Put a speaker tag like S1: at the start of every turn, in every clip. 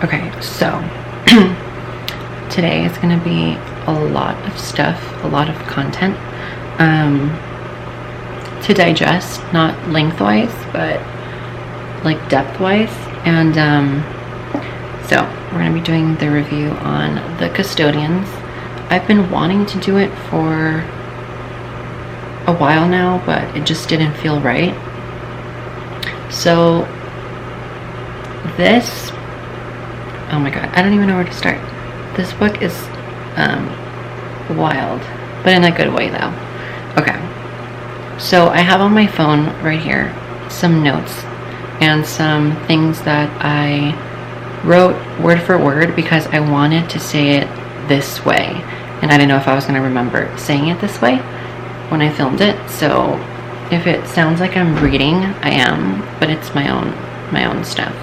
S1: Okay, so today is going to be a lot of stuff, a lot of content to digest, not lengthwise, but like depth-wise. And so we're going to be doing the review on the Custodians. I've been wanting to do it for a while now, but it just didn't feel right. So this, oh my god, I don't even know where to start. This book is wild, but in a good way though. Okay, so I have on my phone right here some notes and some things that I wrote word for word because I wanted to say it this way, and I didn't know if I was going to remember saying it this way when I filmed it. So if it sounds like I'm reading, I am, but it's my own stuff.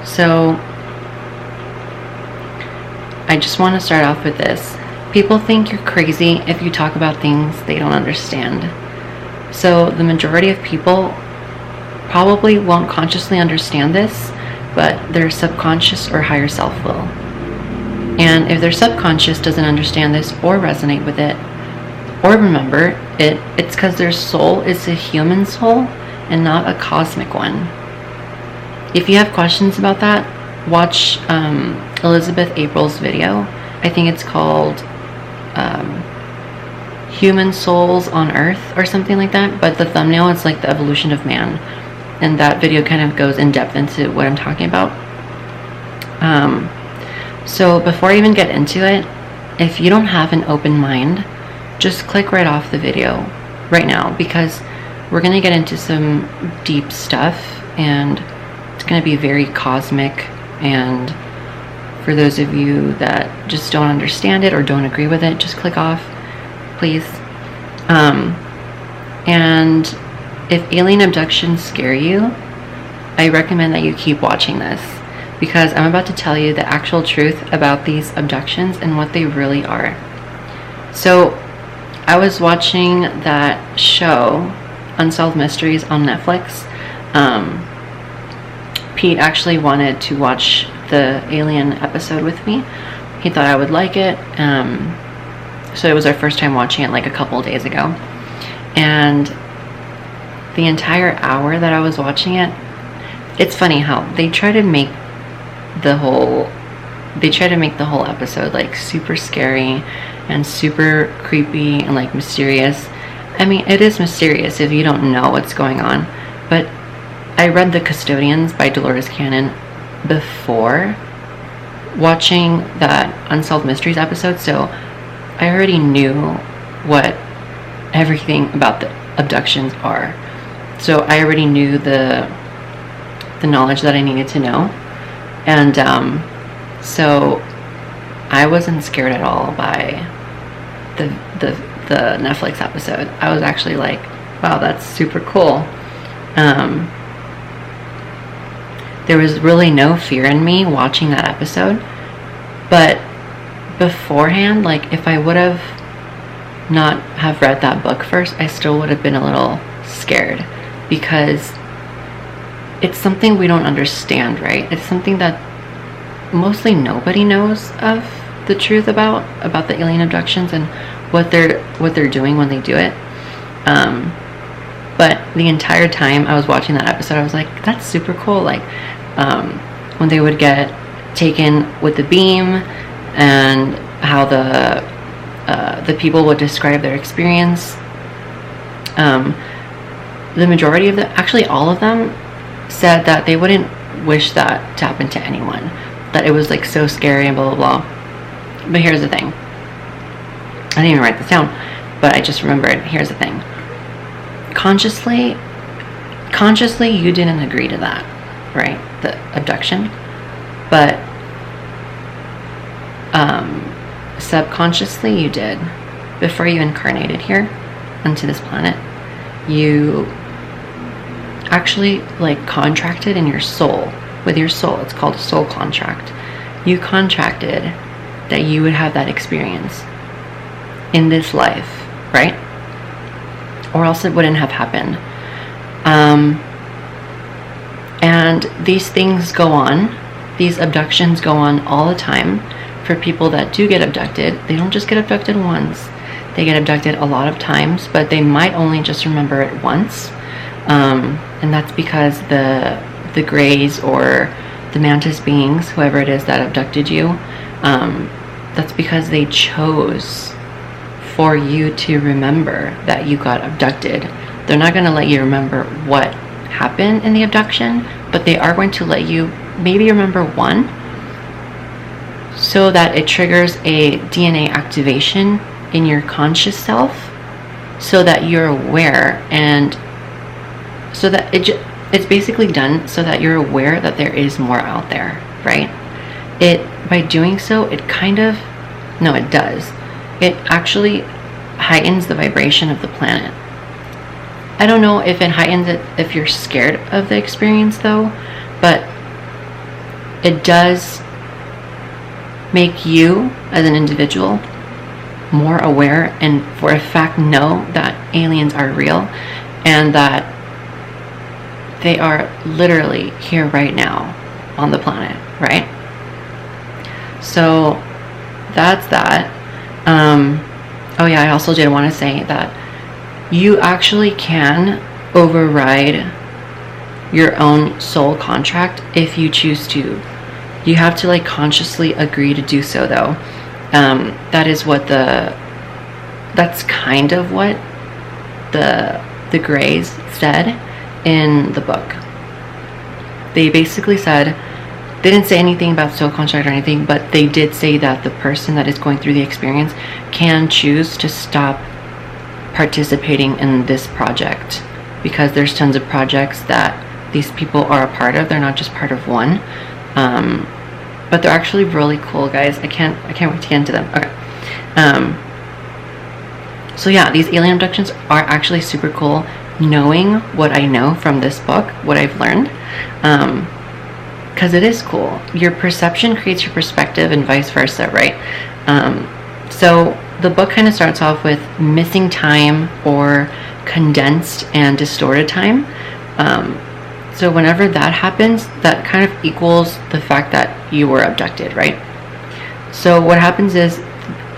S1: So I just want to start off with this. People think you're crazy if you talk about things they don't understand. So the majority of people probably won't consciously understand this, but their subconscious or higher self will. And if their subconscious doesn't understand this or resonate with it or remember it, it's because their soul is a human soul and not a cosmic one. If you have questions about that, watch Elizabeth April's video. I think it's called Human Souls on Earth or something like that, but the thumbnail is like the evolution of man, and that video kind of goes in depth into what I'm talking about. So before I even get into it, if you don't have an open mind, just click right off the video right now, because we're going to get into some deep stuff and it's going to be very cosmic. And for those of you that just don't understand it or don't agree with it, just click off, please. And if alien abductions scare you, I recommend that you keep watching this, because I'm about to tell you the actual truth about these abductions and what they really are. So I was watching that show, Unsolved Mysteries, on Netflix. Pete actually wanted to watch the alien episode with me. He thought I would like it. So it was our first time watching it like a couple of days ago. And the entire hour that I was watching it, it's funny how they try to make the whole episode like super scary and super creepy and like mysterious. I mean, it is mysterious if you don't know what's going on, but I read The Custodians by Dolores Cannon before watching that Unsolved Mysteries episode, so I already knew what everything about the abductions are. So I already knew the knowledge that I needed to know, and so I wasn't scared at all by the Netflix episode. I was actually like, wow, that's super cool. There was really no fear in me watching that episode, but beforehand, like if I would have not have read that book first, I still would have been a little scared, because it's something we don't understand, right? It's something that mostly nobody knows of the truth about the alien abductions and what they're doing when they do it. But the entire time I was watching that episode, I was like, that's super cool. Like when they would get taken with the beam, and how the people would describe their experience. The majority of them, actually all of them, said that they wouldn't wish that to happen to anyone, that it was like so scary and blah blah blah. But here's the thing, I didn't even write this down, but I just remembered. Here's the thing, consciously you didn't agree to that, right? The abduction, but subconsciously you did. Before you incarnated here onto this planet, you actually like contracted in your soul, with your soul. It's called a soul contract. You contracted that you would have that experience in this life, right? Or else it wouldn't have happened. And these things go on these abductions go on all the time. For people that do get abducted, they don't just get abducted once. They get abducted a lot of times, but they might only just remember it once. And that's because the Greys or the Mantis beings, whoever it is that abducted you, that's because they chose for you to remember that you got abducted. They're not going to let you remember what happened in the abduction, but they are going to let you maybe remember one, so that it triggers a DNA activation in your conscious self, so that you're aware, and so that it's basically done so that you're aware that there is more out there, right? By doing so, it does. It actually heightens the vibration of the planet. I don't know if it heightens it if you're scared of the experience though, but it does make you as an individual more aware, and for a fact know that aliens are real and that they are literally here right now on the planet, right? So that's that. Oh yeah, I also did want to say that you actually can override your own soul contract if you choose to. You have to like consciously agree to do so though. That's kind of what the Greys said in the book. They basically said, they didn't say anything about soul contract or anything, but they did say that the person that is going through the experience can choose to stop participating in this project, because there's tons of projects that these people are a part of. They're not just part of one, but they're actually really cool, guys. I can't wait to get into them. Okay. So yeah, these alien abductions are actually super cool, knowing what I know from this book, what I've learned, because it is cool. Your perception creates your perspective and vice versa, right? So the book kind of starts off with missing time or condensed and distorted time. So whenever that happens, that kind of equals the fact that you were abducted, right? So what happens is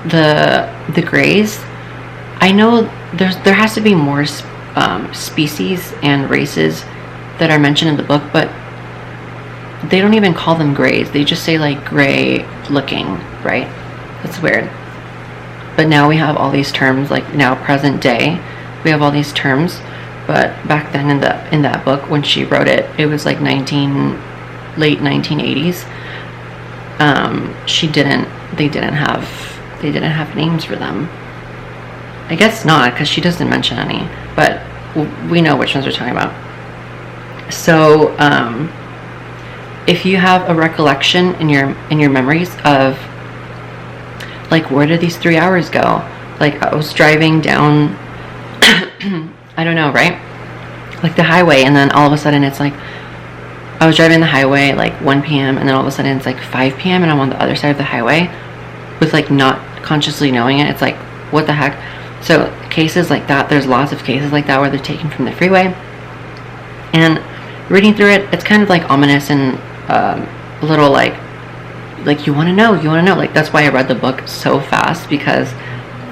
S1: the Greys, I know there has to be more species and races that are mentioned in the book, but they don't even call them Greys. They just say like gray looking, right? That's weird. But now we have all these terms, like now present day, we have all these terms. But back then in that book, when she wrote it, it was like late 1980s. They didn't have names for them. I guess not, because she doesn't mention any, but we know which ones we're talking about. So if you have a recollection in your memories of like, where did these 3 hours go? Like, I was driving down I don't know, right? Like the highway, and then all of a sudden it's like I was driving the highway like 1 p.m. and then all of a sudden it's like 5 p.m. and I'm on the other side of the highway with like not consciously knowing it. It's like, what the heck? So cases like that, there's lots of cases like that where they're taken from the freeway. And reading through it, it's kind of like ominous and a little like you want to know. Like, that's why I read the book so fast, because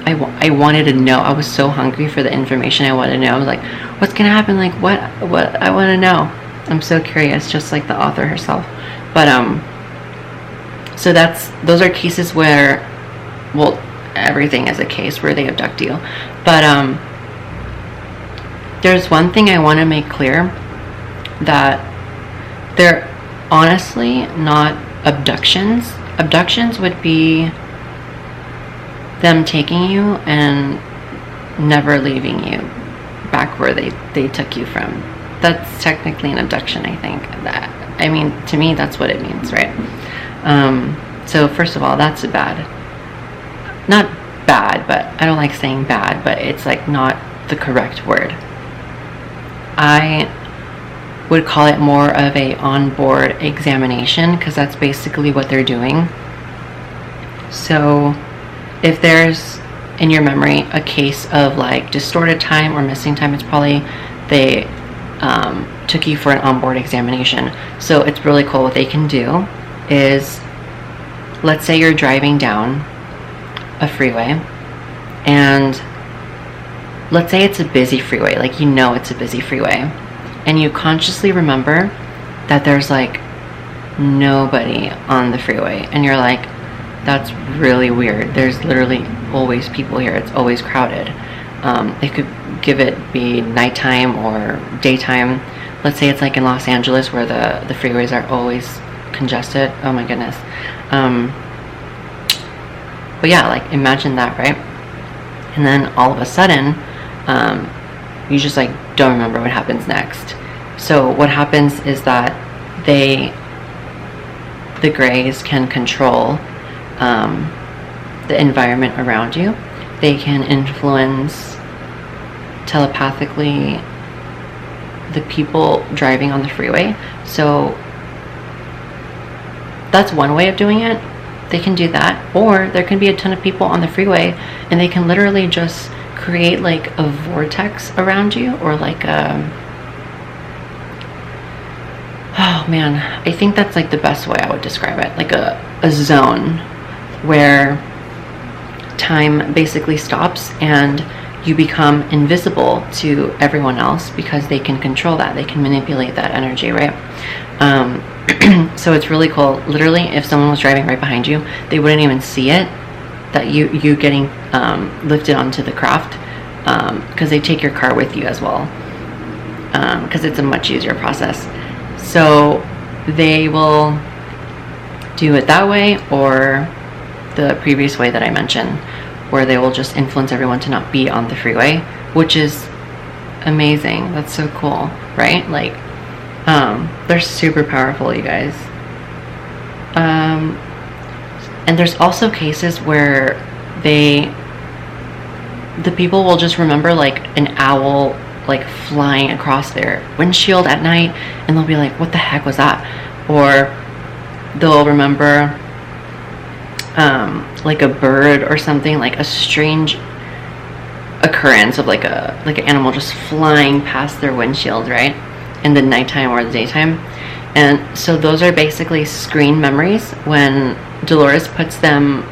S1: I wanted to know. I was so hungry for the information. I wanted to know. I was like, what's gonna happen? Like, what I want to know. I'm so curious, just like the author herself. But so those are cases where, well, everything is a case where they abduct you. But there's one thing I want to make clear, that they're honestly not abductions. Abductions would be them taking you and never leaving you back where they took you from. That's technically an abduction, I think. I mean, to me, that's what it means, right? So first of all, that's bad. Not bad, but I don't like saying bad, but it's like not the correct word. I would call it more of a on-board examination, because that's basically what they're doing. So if there's in your memory a case of like distorted time or missing time, it's probably they took you for an onboard examination. So it's really cool. What they can do is, let's say you're driving down a freeway, and let's say it's a busy freeway, like you know it's a busy freeway, and you consciously remember that there's like nobody on the freeway, and you're like, that's really weird. There's literally always people here. It's always crowded. It could be nighttime or daytime. Let's say it's like in Los Angeles where the freeways are always congested. Oh my goodness. But yeah, like imagine that, right? And then all of a sudden, you just like don't remember what happens next. So what happens is that the Greys can control the environment around you. They can influence telepathically the people driving on the freeway. So that's one way of doing it. They can do that. Or there can be a ton of people on the freeway and they can literally just create like a vortex around you, or like oh man, I think that's like the best way I would describe it. Like a zone where time basically stops and you become invisible to everyone else because they can control that. They can manipulate that energy, right? So it's really cool. Literally, if someone was driving right behind you, they wouldn't even see it, that you getting lifted onto the craft, because they take your car with you as well, because it's a much easier process. So they will do it that way, or the previous way that I mentioned, where they will just influence everyone to not be on the freeway, which is amazing. That's so cool, right? Like, they're super powerful, you guys. And there's also cases where the people will just remember like an owl like flying across their windshield at night, and they'll be like, what the heck was that? Or they'll remember like a bird or something, like a strange occurrence of like an animal just flying past their windshield, right, in the nighttime or the daytime. And so those are basically screen memories. When Dolores puts them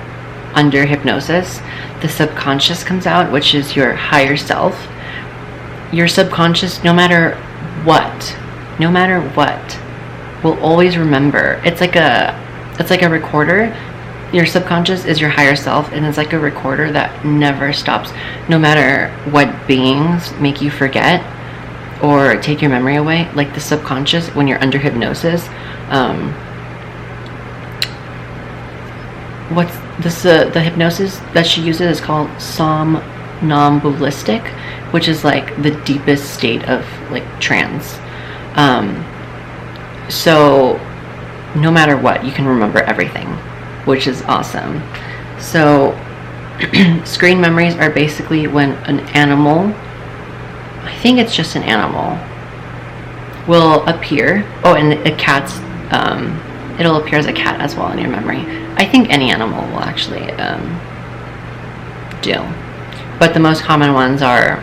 S1: under hypnosis, the subconscious comes out, which is your higher self. Your subconscious, no matter what, will always remember. It's like a recorder. Your subconscious is your higher self, and it's like a recorder that never stops. No matter what beings make you forget or take your memory away, like the subconscious, when you're under hypnosis, the hypnosis that she uses is called somnambulistic, which is like the deepest state of like trance. So no matter what, you can remember everything, which is awesome. So screen memories are basically when an animal, I think it's just an animal, will appear. Oh, and a cat's, it'll appear as a cat as well in your memory. I think any animal will actually do. But the most common ones are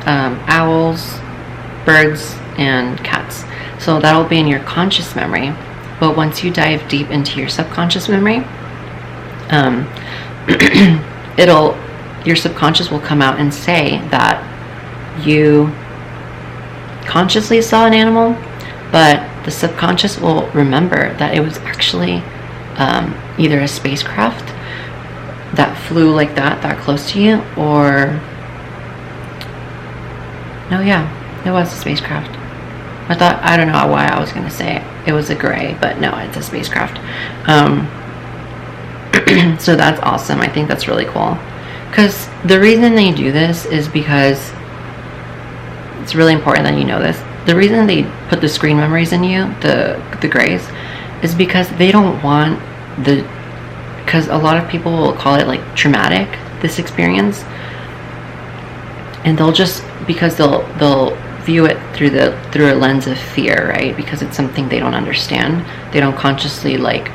S1: owls, birds, and cats. So that'll be in your conscious memory. But once you dive deep into your subconscious memory, your subconscious will come out and say that you consciously saw an animal, but the subconscious will remember that it was actually either a spacecraft that flew like that close to you, or no, yeah, it was a spacecraft. I don't know why I was going to say it was a gray, but no, it's a spacecraft. So that's awesome. I think that's really cool, because the reason they do this is because it's really important that you know this. The reason they put the screen memories in you, the grays, is because they don't want because a lot of people will call it like traumatic, this experience, and they'll view it through a lens of fear, right? Because it's something they don't understand. They don't consciously like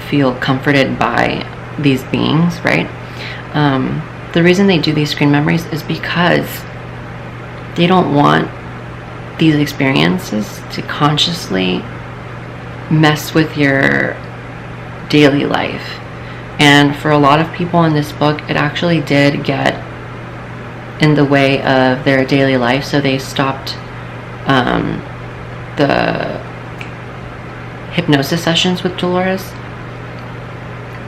S1: feel comforted by these beings, right? The reason they do these screen memories is because they don't want these experiences to consciously mess with your daily life. And for a lot of people in this book, it actually did get in the way of their daily life, so they stopped the hypnosis sessions with Dolores.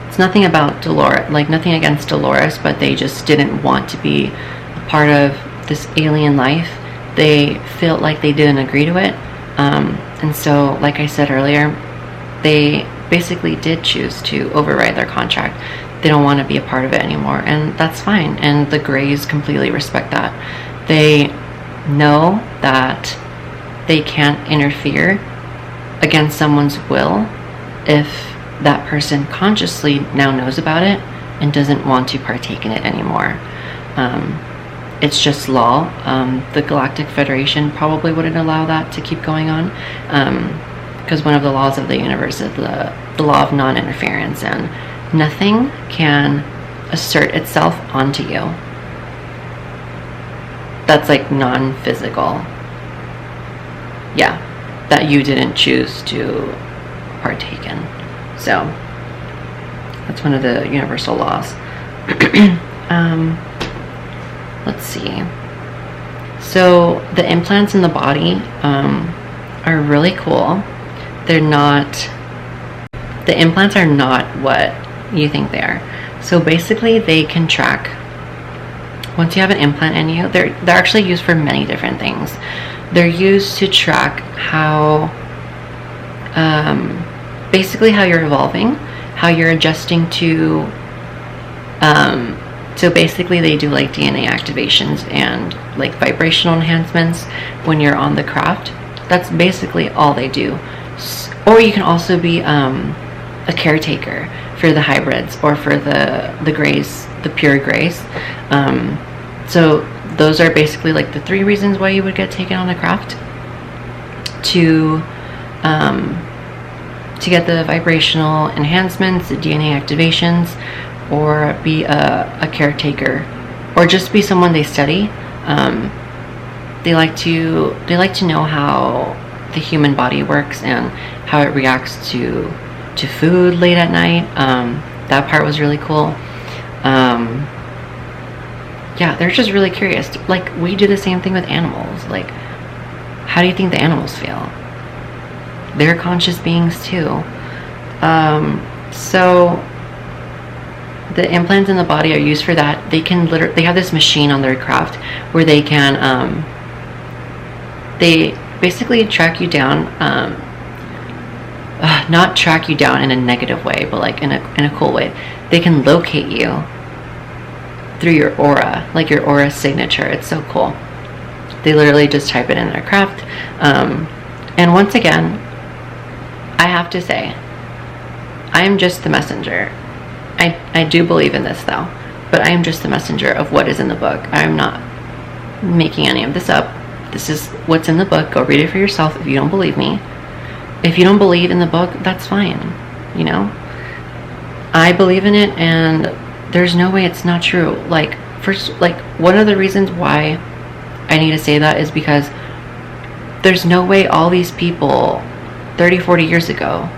S1: It's nothing about Dolores, like nothing against Dolores, but they just didn't want to be a part of this alien life. They felt like they didn't agree to it, and so, like I said earlier, they basically did choose to override their contract. They don't want to be a part of it anymore, and that's fine, and the Greys completely respect that. They know that they can't interfere against someone's will if that person consciously now knows about it and doesn't want to partake in it anymore. It's just law. The Galactic Federation probably wouldn't allow that to keep going on, because one of the laws of the universe is the law of non-interference, and nothing can assert itself onto you that's like non-physical. Yeah, that you didn't choose to partake in. So that's one of the universal laws. Let's see. So the implants in the body are really cool. The implants are not what you think they are. So basically they can track, once you have an implant in you, they're actually used for many different things. They're used to track how, basically how you're evolving, how you're adjusting to, so basically they do like DNA activations and like vibrational enhancements when you're on the craft. That's basically all they do. Or you can also be a caretaker for the hybrids or for the Greys, the pure Greys. So those are basically like the 3 reasons why you would get taken on the craft: to get the vibrational enhancements, the DNA activations, or be a caretaker, or just be someone they study. They like to know how the human body works and how it reacts to food late at night. That part was really cool. Yeah, they're just really curious. Like, we do the same thing with animals. Like, how do you think the animals feel? They're conscious beings too. So the implants in the body are used for that. They can they have this machine on their craft where they can they basically track you down, not track you down in a negative way, but like in a cool way. They can locate you through your aura, like your aura signature. It's so cool. They literally just type it in their craft. And once again, I have to say, I am just the messenger. I do believe in this though, but I am just the messenger of what is in the book. I'm not making any of this up. This is what's in the book. Go read it for yourself if you don't believe me. If you don't believe in the book, that's fine. You know, I believe in it, and there's no way it's not true. Like, first, like, one of the reasons why I need to say that is because there's no way all these people 30, 40 years ago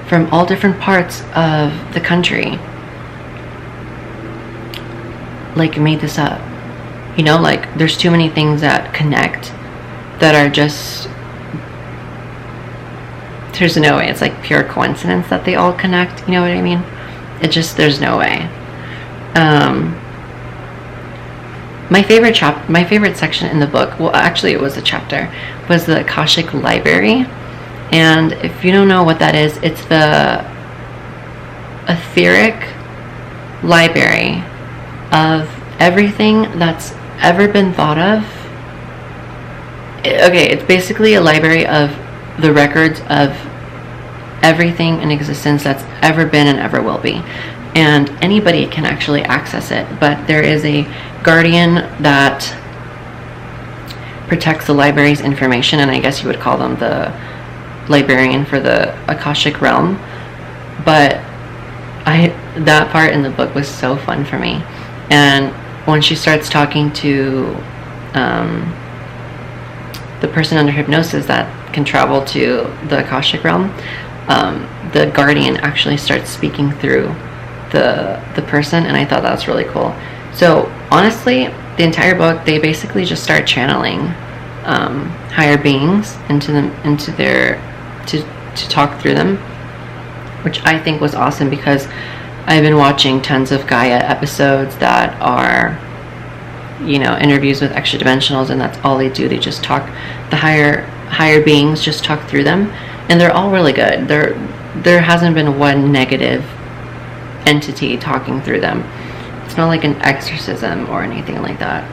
S1: from all different parts of the country like made this up. You know, like, there's too many things that connect that are just, there's no way. It's like pure coincidence that they all connect. You know what I mean? It just, there's no way. My favorite section in the book, well, actually it was a chapter, was the Akashic Library. And if you don't know what that is, it's the etheric library of everything that's ever been thought of. Okay, it's basically a library of the records of everything in existence that's ever been and ever will be. And anybody can actually access it, but there is a guardian that protects the library's information, and I guess you would call them the librarian for the Akashic realm. But that part in the book was so fun for me. And when she starts talking to the person under hypnosis that can travel to the Akashic realm, the guardian actually starts speaking through the person, and I thought that was really cool. So honestly, the entire book, they basically just start channeling higher beings into their to talk through them, which I think was awesome, because I've been watching tons of Gaia episodes that are, you know, interviews with extra dimensionals, and that's all they do. They just talk, the higher beings just talk through them, and they're all really good. There hasn't been one negative entity talking through them. It's not like an exorcism or anything like that.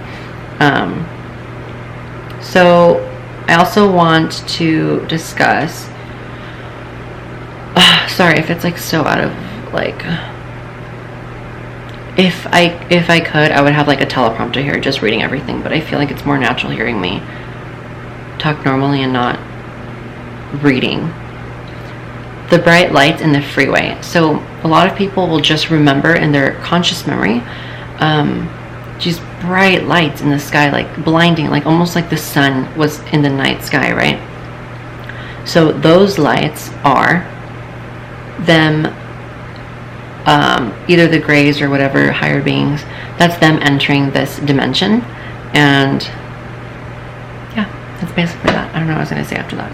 S1: So I also want to discuss, sorry if it's like so out of like, if I could, I would have like a teleprompter here just reading everything, but I feel like it's more natural hearing me talk normally and not reading. The bright lights in the freeway. So a lot of people will just remember in their conscious memory these bright lights in the sky, like blinding, like almost like the sun was in the night sky, right? So those lights are them, either the grays or whatever higher beings, that's them entering this dimension. And yeah, that's basically that. I don't know what I was going to say after that.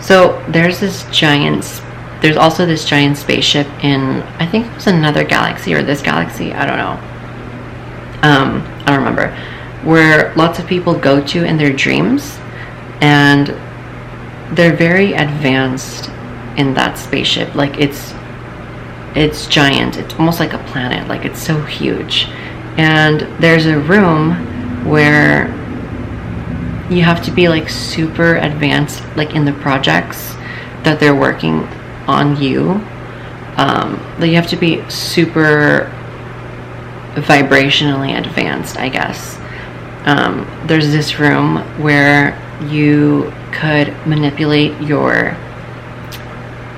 S1: So there's also this giant spaceship in, I think it was another galaxy or this galaxy, I don't know. I don't remember, where lots of people go to in their dreams, and they're very advanced in that spaceship. Like it's giant. It's almost like a planet. Like it's so huge. And there's a room where you have to be like super advanced, like in the projects that they're working on you. Like you have to be super vibrationally advanced, I guess. There's this room where you could manipulate your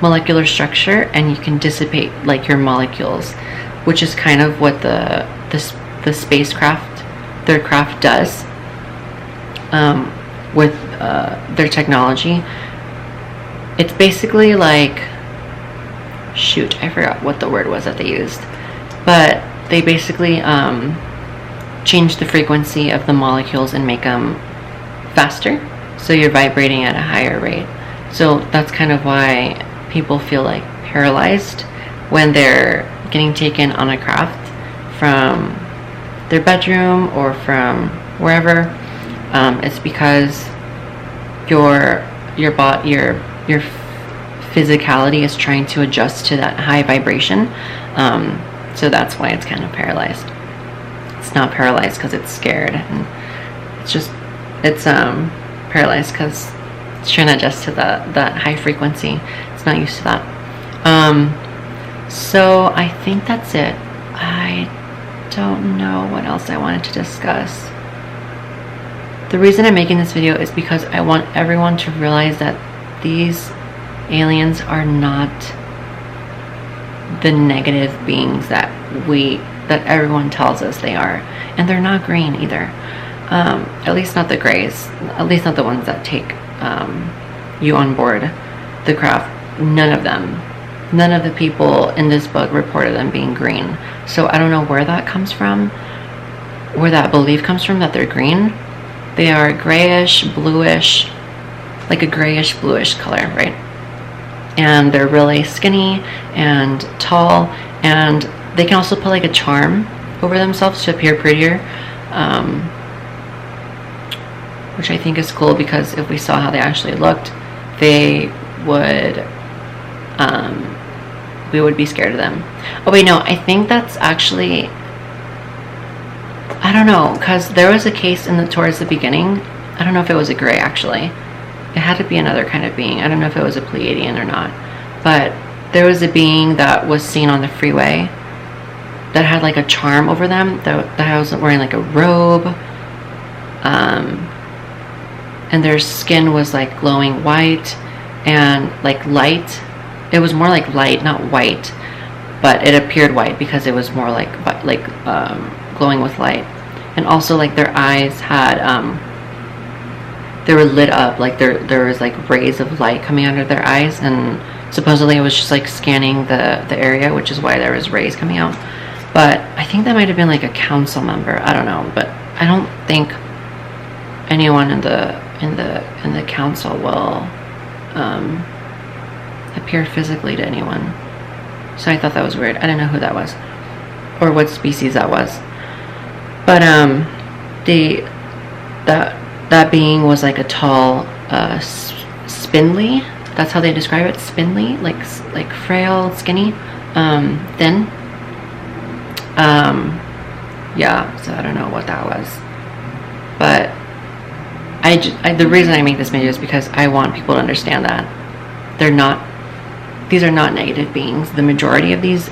S1: molecular structure, and you can dissipate like your molecules, which is kind of what the spacecraft, their craft does with their technology. It's basically like, shoot, I forgot what the word was that they used, but they basically change the frequency of the molecules and make them faster, so you're vibrating at a higher rate. So that's kind of why people feel like paralyzed when they're getting taken on a craft from their bedroom or from wherever. It's because your physicality is trying to adjust to that high vibration. So that's why it's kind of paralyzed. It's not paralyzed because it's scared, and it's paralyzed because it's trying to adjust to that high frequency. It's not used to that. So I think that's it. I don't know what else I wanted to discuss. The reason I'm making this video is because I want everyone to realize that these aliens are not the negative beings that everyone tells us they are, and they're not green either. At least not the grays, at least not the ones that take you on board the craft. None of the people in this book reported them being green. So I don't know where that comes from, where that belief comes from that they're green. They are grayish, bluish, like a grayish, bluish color, right? And they're really skinny and tall, and they can also put like a charm over themselves to appear prettier, which I think is cool, because if we saw how they actually looked, we would be scared of them. Oh wait, no, I think that's actually, I don't know, because there was a case towards the beginning. I don't know if it was a gray, actually. It had to be another kind of being. I don't know if it was a Pleiadian or not, but there was a being that was seen on the freeway that had like a charm over them, that was wearing like a robe, and their skin was like glowing white and like light. It was more like light, not white, but it appeared white because it was more like glowing with light. And also like their eyes had they were lit up, like there was like rays of light coming out of their eyes, and supposedly it was just like scanning the area, which is why there was rays coming out. But I think that might have been like a council member. I don't know, but I don't think anyone in the council will appear physically to anyone. So I thought that was weird. I didn't know who that was or what species that was. But that being was like a tall, spindly. That's how they describe it. Spindly, like frail, skinny, thin. Yeah. So I don't know what that was, but the reason I make this video is because I want people to understand that these are not negative beings. The majority of these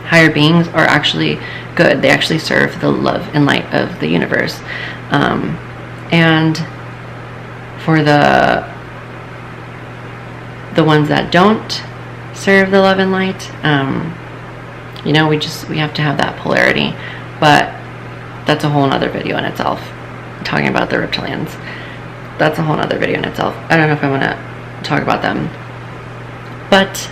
S1: higher beings are actually good. They actually serve the love and light of the universe. And for the ones that don't serve the love and light, you know, we have to have that polarity. But that's a whole nother video in itself, talking about the reptilians. That's a whole nother video in itself. I don't know if I want to talk about them, but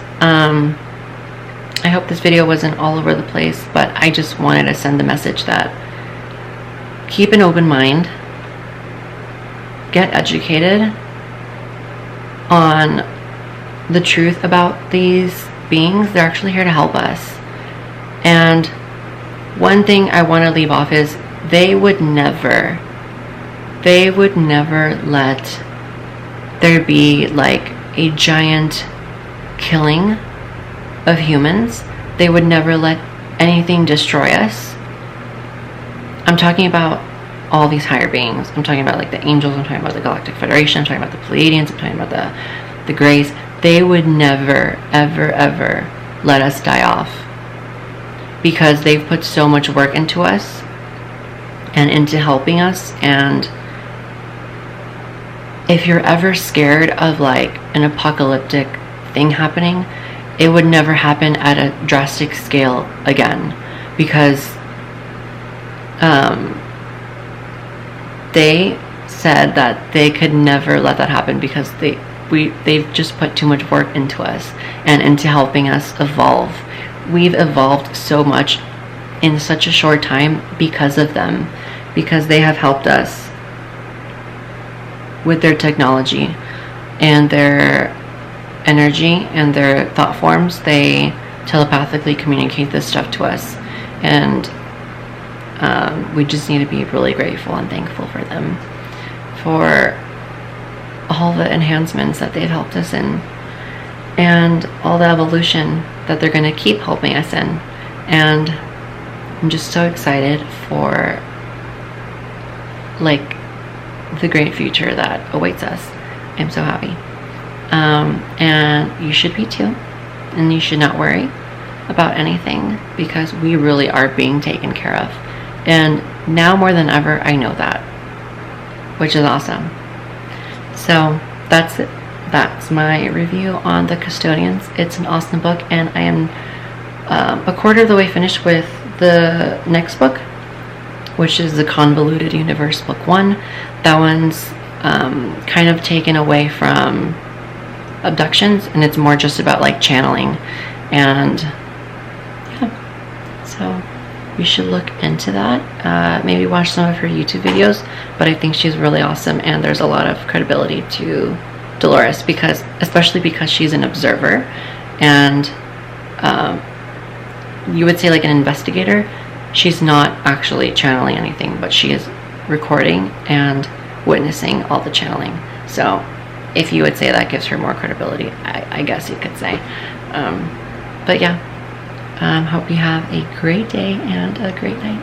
S1: I hope this video wasn't all over the place, but I just wanted to send the message that keep an open mind, get educated on the truth about these beings. They're actually here to help us. And one thing I want to leave off is they would never let there be like a giant killing of humans. They would never let anything destroy us. I'm talking about all these higher beings. I'm talking about like the angels, I'm talking about the Galactic Federation, I'm talking about the Pleiadians, I'm talking about the Greys. They would never, ever, ever let us die off, because they've put so much work into us and into helping us. And if you're ever scared of like an apocalyptic thing happening, it would never happen at a drastic scale again, because they said that they could never let that happen, because they've just put too much work into us and into helping us evolve. We've evolved so much in such a short time because of them, because they have helped us with their technology and their energy and their thought forms. They telepathically communicate this stuff to us, and we just need to be really grateful and thankful for them, for all the enhancements that they've helped us in, and all the evolution that they're going to keep helping us in. And I'm just so excited for like the great future that awaits us. I'm so happy. And you should be too. And you should not worry about anything, because we really are being taken care of. And now more than ever, I know that, which is awesome. So that's it. That's my review on The Custodians. It's an awesome book, and I am a quarter of the way finished with the next book, which is The Convoluted Universe, Book 1. That one's kind of taken away from Abductions, and it's more just about like channeling. And yeah, so you should look into that. Maybe watch some of her YouTube videos, but I think she's really awesome, and there's a lot of credibility to Dolores, especially because she's an observer, and you would say like an investigator. She's not actually channeling anything, but she is recording and witnessing all the channeling. So if you would say that gives her more credibility, I guess you could say. But yeah, hope you have a great day and a great night.